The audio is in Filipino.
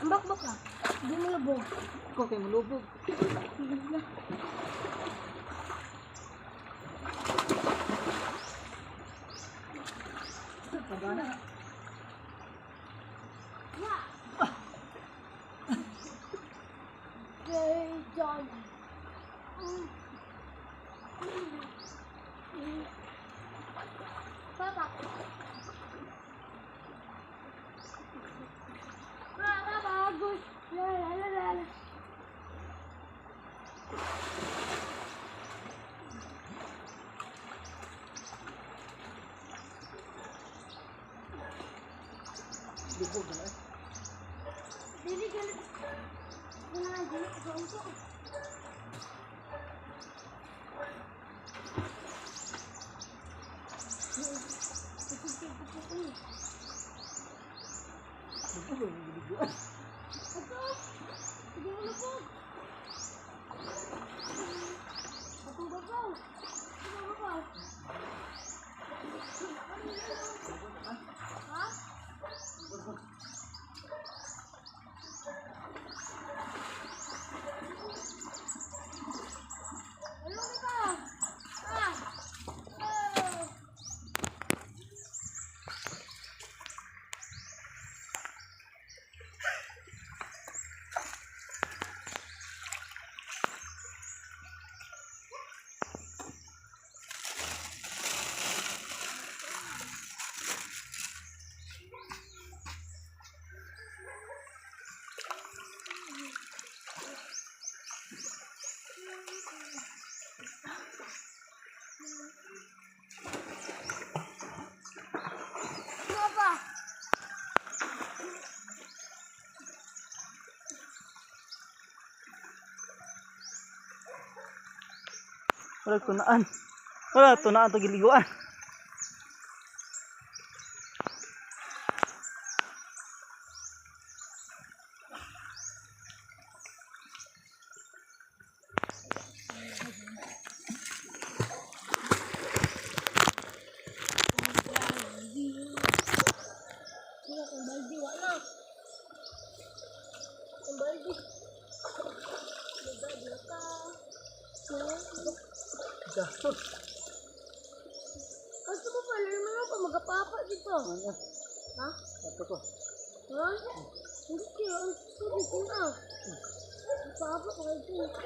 Ambak-bak ka. Hindi mo lubog. Ikaw kayo malubog. Hindi na. Pagana. Hey, John. Papa. Papa, bagus. La la la la. Lubog na eh. Dili galit. Wala galit sa unto. Lubog ang lubog. Ito. Hindi mo lubog. Ito babaw. Ito babaw. Ha? Ano ito? Ah. Oh. Papa. Wala tunaan. Wala tunaan to giliguan. Wala kang baldi, wala. Ang baldi. Nagdadi ka. Gastos. Gusto mo pala naman ako magapapa dito. Ano? Ha? Ito ko. Ha? Hindi kaya ang tubig ko na. Magpapa ko kayo dito.